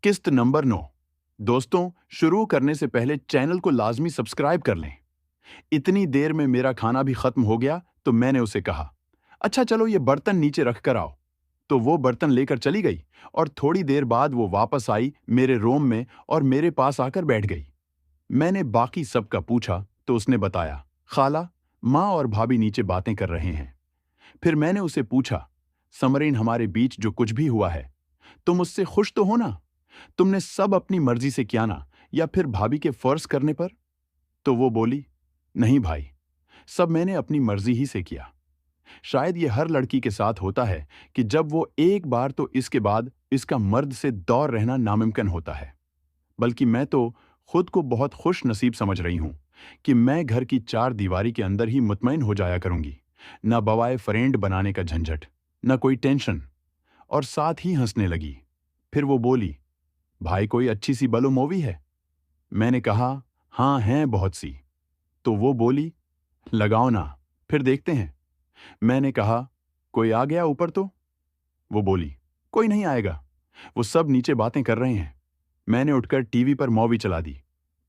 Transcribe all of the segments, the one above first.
किस्त नंबर 9। दोस्तों, शुरू करने से पहले चैनल को लाजमी सब्सक्राइब कर लें। इतनी देर में मेरा खाना भी खत्म हो गया तो मैंने उसे कहा, अच्छा चलो ये बर्तन नीचे रख कर आओ। तो वो बर्तन लेकर चली गई और थोड़ी देर बाद वो वापस आई मेरे रूम में और मेरे पास आकर बैठ गई। मैंने बाकी सबका पूछा तो उसने बताया, खाला, माँ और भाभी नीचे बातें कर रहे हैं। फिर मैंने उसे पूछा, समरीन, हमारे बीच जो कुछ भी हुआ है, तुम उससे खुश तो हो ना? तुमने सब अपनी मर्जी से किया ना, या फिर भाभी के फर्ज करने पर? तो वो बोली, नहीं भाई, सब मैंने अपनी मर्जी ही से किया। शायद ये हर लड़की के साथ होता है कि जब वो एक बार तो इसके बाद इसका मर्द से दूर रहना नामुमकिन होता है। बल्कि मैं तो खुद को बहुत खुश नसीब समझ रही हूं कि मैं घर की चार दीवारी के अंदर ही मुतमईन हो जाया करूंगी। ना बवाए फ्रेंड बनाने का झंझट, ना कोई टेंशन। और साथ ही हंसने लगी। फिर वो बोली, भाई कोई अच्छी सी बलो मूवी है? मैंने कहा, हाँ हैं बहुत सी। तो वो बोली, लगाओ ना, फिर देखते हैं। मैंने कहा, कोई आ गया ऊपर तो? वो बोली, कोई नहीं आएगा, वो सब नीचे बातें कर रहे हैं। मैंने उठकर टीवी पर मूवी चला दी।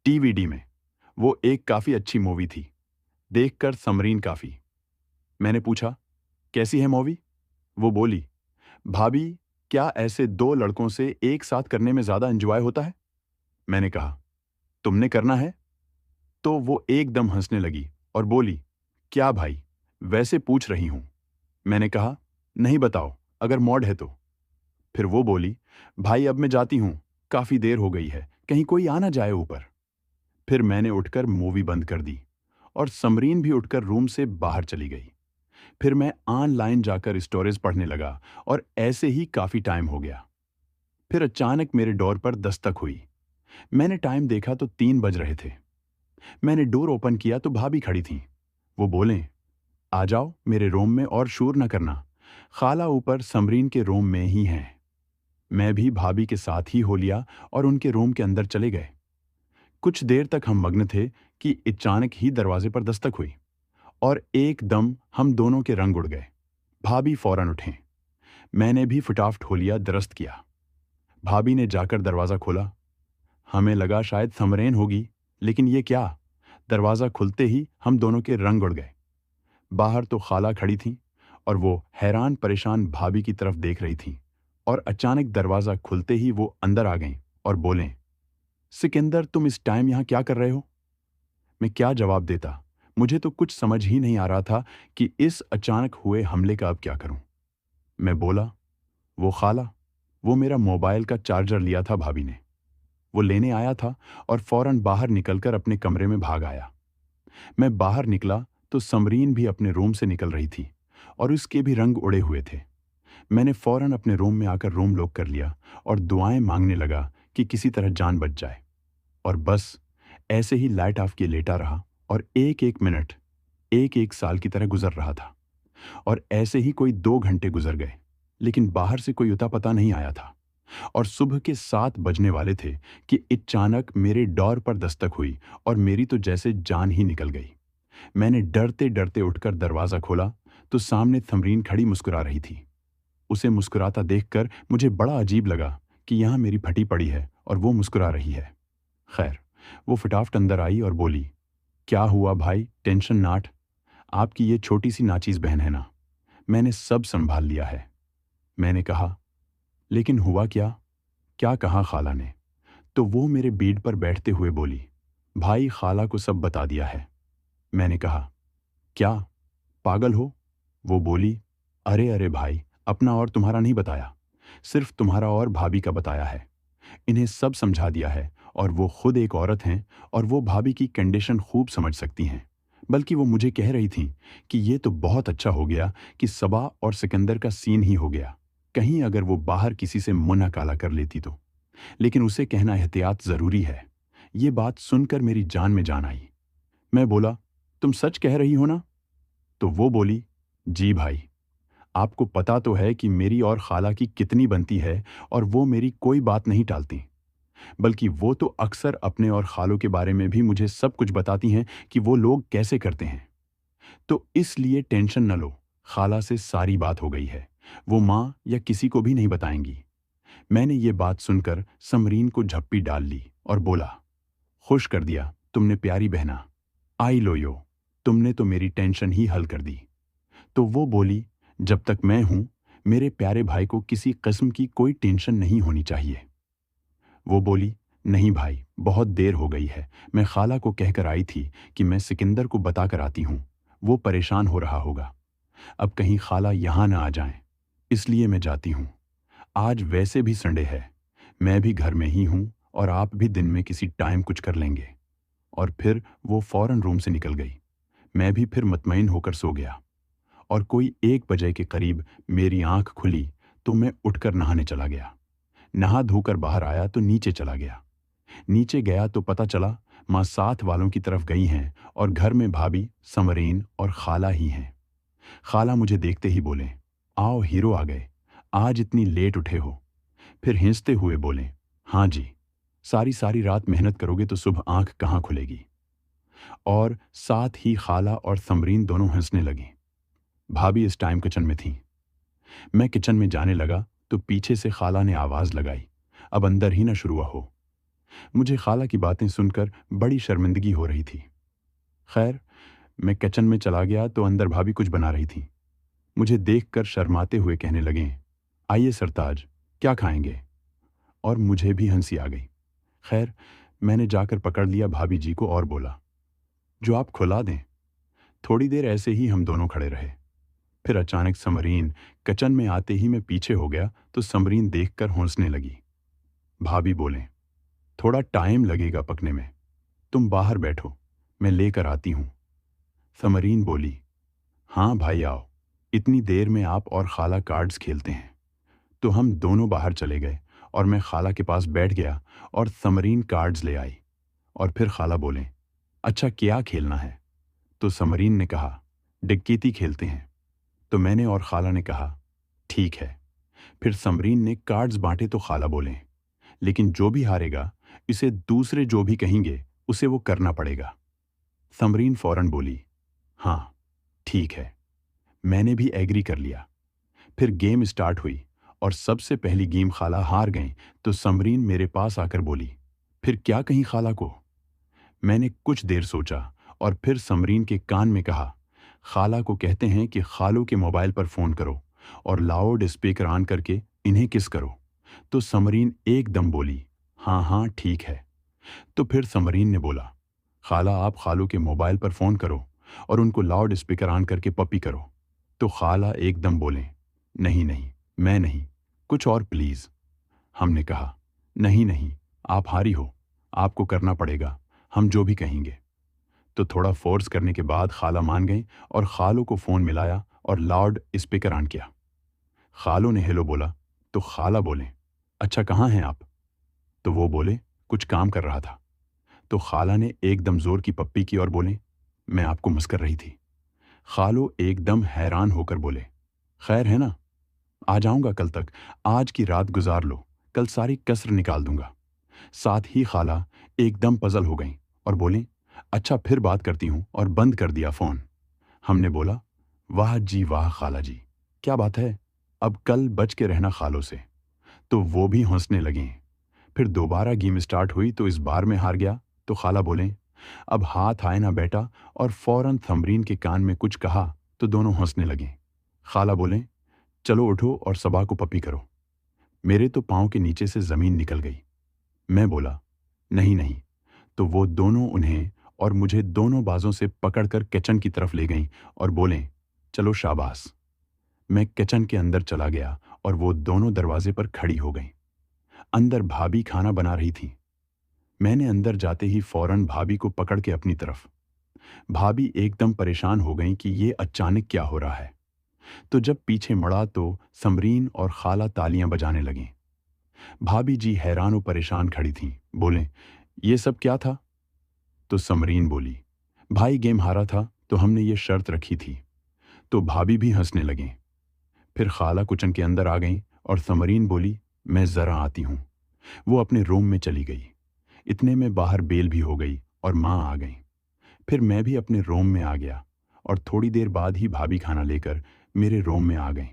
टीवीडी में वो एक काफी अच्छी मूवी थी, देखकर समरीन काफी। मैंने पूछा, कैसी है मूवी? वो बोली, भाभी, क्या ऐसे दो लड़कों से एक साथ करने में ज्यादा एंजॉय होता है? मैंने कहा, तुमने करना है? तो वो एकदम हंसने लगी और बोली, क्या भाई, वैसे पूछ रही हूं। मैंने कहा, नहीं बताओ, अगर मॉड है तो। फिर वो बोली, भाई अब मैं जाती हूं, काफी देर हो गई है, कहीं कोई आ ना जाए ऊपर। फिर मैंने उठकर मूवी बंद कर दी और समरीन भी उठकर रूम से बाहर चली गई। फिर मैं ऑनलाइन जाकर स्टोरीज पढ़ने लगा और ऐसे ही काफी टाइम हो गया। फिर अचानक मेरे डोर पर दस्तक हुई। मैंने टाइम देखा तो 3 बज रहे थे। मैंने डोर ओपन किया तो भाभी खड़ी थीं। वो बोले, आ जाओ मेरे रूम में और शोर न करना, खाला ऊपर समरीन के रूम में ही हैं। मैं भी भाभी के साथ ही हो लिया और उनके रूम के अंदर चले गए। कुछ देर तक हम मग्न थे कि अचानक ही दरवाजे पर दस्तक हुई और एकदम हम दोनों के रंग उड़ गए। भाभी फौरन उठे। मैंने भी फटाफट होलिया दुरुस्त किया। भाभी ने जाकर दरवाजा खोला। हमें लगा शायद समरेन होगी, लेकिन ये क्या, दरवाजा खुलते ही हम दोनों के रंग उड़ गए। बाहर तो खाला खड़ी थी और वो हैरान परेशान भाभी की तरफ देख रही थी। और अचानक दरवाजा खुलते ही वो अंदर आ गईं और बोलें, सिकंदर, तुम इस टाइम यहां क्या कर रहे हो? मैं क्या जवाब देता? मुझे तो कुछ समझ ही नहीं आ रहा था कि इस अचानक हुए हमले का अब क्या करूं। मैं बोला, वो खाला, वो मेरा मोबाइल का चार्जर लिया था भाभी ने, वो लेने आया था और फौरन बाहर निकलकर अपने कमरे में भाग आया। मैं बाहर निकला तो समरीन भी अपने रूम से निकल रही थी और उसके भी रंग उड़े हुए थे। मैंने फौरन अपने रूम में आकर रूम लॉक कर लिया और दुआएं मांगने लगा कि किसी तरह जान बच जाए। और बस ऐसे ही लाइट ऑफ किए लेटा रहा और एक एक मिनट एक एक साल की तरह गुजर रहा था। और ऐसे ही कोई 2 घंटे गुजर गए, लेकिन बाहर से कोई उता पता नहीं आया था। और सुबह के 7 बजने वाले थे कि अचानक मेरे डोर पर दस्तक हुई और मेरी तो जैसे जान ही निकल गई। मैंने डरते डरते उठकर दरवाजा खोला तो सामने थमरीन खड़ी मुस्कुरा रही थी। उसे मुस्कुराता देखकर मुझे बड़ा अजीब लगा कि यहाँ मेरी फटी पड़ी है और वो मुस्कुरा रही है। खैर, वो फटाफट अंदर आई और बोली, क्या हुआ भाई, टेंशन नाट, आपकी ये छोटी सी नाचीज बहन है ना, मैंने सब संभाल लिया है। मैंने कहा, लेकिन हुआ क्या? क्या कहा खाला ने? तो वो मेरे बेड पर बैठते हुए बोली, भाई खाला को सब बता दिया है। मैंने कहा, क्या, पागल हो? वो बोली, अरे अरे भाई, अपना और तुम्हारा नहीं बताया, सिर्फ तुम्हारा और भाभी का बताया है। इन्हें सब समझा दिया है और वो खुद एक औरत हैं और वो भाभी की कंडीशन खूब समझ सकती हैं। बल्कि वो मुझे कह रही थी कि ये तो बहुत अच्छा हो गया कि सबा और सिकंदर का सीन ही हो गया, कहीं अगर वो बाहर किसी से मुंह ना काला कर लेती तो। लेकिन उसे कहना एहतियात जरूरी है। ये बात सुनकर मेरी जान में जान आई। मैं बोला, तुम सच कह रही हो ना? तो वो बोली, जी भाई, आपको पता तो है कि मेरी और खाला की कितनी बनती है और वो मेरी कोई बात नहीं टालती। बल्कि वो तो अक्सर अपने और खालों के बारे में भी मुझे सब कुछ बताती हैं कि वो लोग कैसे करते हैं। तो इसलिए टेंशन न लो, खाला से सारी बात हो गई है, वो माँ या किसी को भी नहीं बताएंगी। मैंने ये बात सुनकर समरीन को झप्पी डाल ली और बोला, खुश कर दिया तुमने प्यारी बहना। आई लो यो, तुमने तो मेरी टेंशन ही हल कर दी। तो वो बोली, जब तक मैं हूं मेरे प्यारे भाई को किसी किस्म की कोई टेंशन नहीं होनी चाहिए। वो बोली, नहीं भाई, बहुत देर हो गई है, मैं खाला को कहकर आई थी कि मैं सिकंदर को बता कर आती हूँ, वो परेशान हो रहा होगा। अब कहीं खाला यहाँ ना आ जाएं, इसलिए मैं जाती हूँ। आज वैसे भी संडे है, मैं भी घर में ही हूँ और आप भी दिन में किसी टाइम कुछ कर लेंगे। और फिर वो फौरन रूम से निकल गई। मैं भी फिर मुतमईन होकर सो गया और कोई 1 बजे के करीब मेरी आंख खुली तो मैं उठकर नहाने चला गया। नहा धोकर बाहर आया तो नीचे चला गया। नीचे गया तो पता चला माँ साथ वालों की तरफ गई हैं और घर में भाभी, समरीन और खाला ही हैं। खाला मुझे देखते ही बोले, आओ हीरो आ गए, आज इतनी लेट उठे हो। फिर हिंसते हुए बोले, हाँ जी, सारी सारी रात मेहनत करोगे तो सुबह आंख कहाँ खुलेगी। और साथ ही खाला और समरीन दोनों हंसने लगी। भाभी इस टाइम किचन में थी। मैं किचन में जाने लगा तो पीछे से खाला ने आवाज लगाई, अब अंदर ही ना शुरू हो। मुझे खाला की बातें सुनकर बड़ी शर्मिंदगी हो रही थी। खैर, मैं किचन में चला गया तो अंदर भाभी कुछ बना रही थी। मुझे देखकर शर्माते हुए कहने लगे, आइए सरताज, क्या खाएंगे। और मुझे भी हंसी आ गई। खैर, मैंने जाकर पकड़ लिया भाभी जी को और बोला, जो आप खुला दें। थोड़ी देर ऐसे ही हम दोनों खड़े रहे। फिर अचानक समरीन किचन में आते ही मैं पीछे हो गया तो समरीन देखकर हंसने लगी। भाभी बोले, थोड़ा टाइम लगेगा पकने में, तुम बाहर बैठो, मैं लेकर आती हूं। समरीन बोली, हाँ भाई आओ, इतनी देर में आप और खाला कार्ड्स खेलते हैं। तो हम दोनों बाहर चले गए और मैं खाला के पास बैठ गया और समरीन कार्ड्स ले आई। और फिर खाला बोले, अच्छा क्या खेलना है। तो समरीन ने कहा, डिक्कीती खेलते हैं। तो मैंने और खाला ने कहा, ठीक है। फिर समरीन ने कार्ड्स बांटे तो खाला बोले, लेकिन जो भी हारेगा इसे दूसरे जो भी कहेंगे उसे वो करना पड़ेगा। समरीन फौरन बोली, हाँ ठीक है। मैंने भी एग्री कर लिया। फिर गेम स्टार्ट हुई और सबसे पहली गेम खाला हार गई तो समरीन मेरे पास आकर बोली, फिर क्या कहीं खाला को। मैंने कुछ देर सोचा और फिर समरीन के कान में कहा, खाला को कहते हैं कि खालू के मोबाइल पर फोन करो और लाउड स्पीकर ऑन करके इन्हें किस करो। तो समरीन एकदम बोली, हाँ हाँ ठीक है। तो फिर समरीन ने बोला, खाला आप खालू के मोबाइल पर फोन करो और उनको लाउड स्पीकर ऑन करके पपी करो। तो खाला एकदम बोले, नहीं नहीं, मैं नहीं, कुछ और प्लीज। हमने कहा, नहीं नहीं, आप हारी हो, आपको करना पड़ेगा, हम जो भी कहेंगे। तो थोड़ा फोर्स करने के बाद खाला मान गई और खालू को फोन मिलाया और लाउड स्पीकर ऑन किया। खालू ने हेलो बोला तो खाला बोले, अच्छा कहाँ हैं आप। तो वो बोले, कुछ काम कर रहा था। तो खाला ने एकदम जोर की पप्पी की और बोले, मैं आपको मुस्कर रही थी। खालू एकदम हैरान होकर बोले, खैर है ना, आ जाऊंगा कल तक, आज की रात गुजार लो, कल सारी कसर निकाल दूंगा। साथ ही खाला एकदम पजल हो गई और बोली, अच्छा फिर बात करती हूं, और बंद कर दिया फोन। हमने बोला, वाह जी वाह खाला जी, क्या बात है, अब कल बच के रहना खालों से। तो वो भी हंसने लगी। फिर दोबारा गेम स्टार्ट हुई तो इस बार में हार गया तो खाला बोले, अब हाथ आए ना बेटा, और फौरन थमरीन के कान में कुछ कहा तो दोनों हंसने लगे। खाला बोले, चलो उठो और सबा को पपी करो। मेरे तो पांव के नीचे से जमीन निकल गई। मैं बोला, नहीं नहीं। तो वो दोनों उन्हें और मुझे दोनों बाजों से पकड़कर किचन की तरफ ले गईं और बोले, चलो शाबाश। मैं किचन के अंदर चला गया और वो दोनों दरवाजे पर खड़ी हो गईं। अंदर भाभी खाना बना रही थी। मैंने अंदर जाते ही फौरन भाभी को पकड़ के अपनी तरफ। भाभी एकदम परेशान हो गईं कि ये अचानक क्या हो रहा है। तो जब पीछे मुड़ा तो समरीन और खाला तालियां बजाने लगीं। भाभी जी हैरान और परेशान खड़ी थीं। बोले, ये सब क्या था। तो समरीन बोली, भाई गेम हारा था तो हमने ये शर्त रखी थी। तो भाभी भी हंसने लगे। फिर खाला किचन के अंदर आ गईं और समरीन बोली, मैं जरा आती हूं। वो अपने रूम में चली गई। इतने में बाहर बेल भी हो गई और माँ आ गई। फिर मैं भी अपने रूम में आ गया और थोड़ी देर बाद ही भाभी खाना लेकर मेरे रूम में आ गई।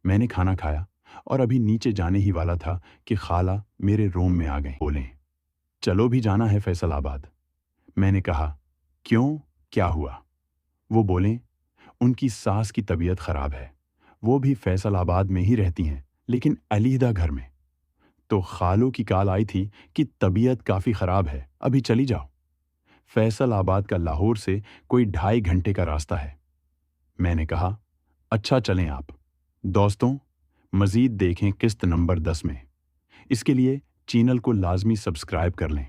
मैंने खाना खाया और अभी नीचे जाने ही वाला था कि खाला मेरे रूम में आ गए। बोले, चलो भी जाना है फैसलाबाद। मैंने कहा, क्यों, क्या हुआ? वो बोले, उनकी सास की तबीयत खराब है। वो भी फैसलाबाद में ही रहती हैं, लेकिन अलहदा घर में। तो खालों की कॉल आई थी कि तबीयत काफ़ी खराब है, अभी चली जाओ। फैसलाबाद का लाहौर से कोई 2.5 घंटे का रास्ता है। मैंने कहा, अच्छा चलें आप। दोस्तों, मज़ीद देखें किस्त नंबर 10 में। इसके लिए चैनल को लाजमी सब्सक्राइब कर लें।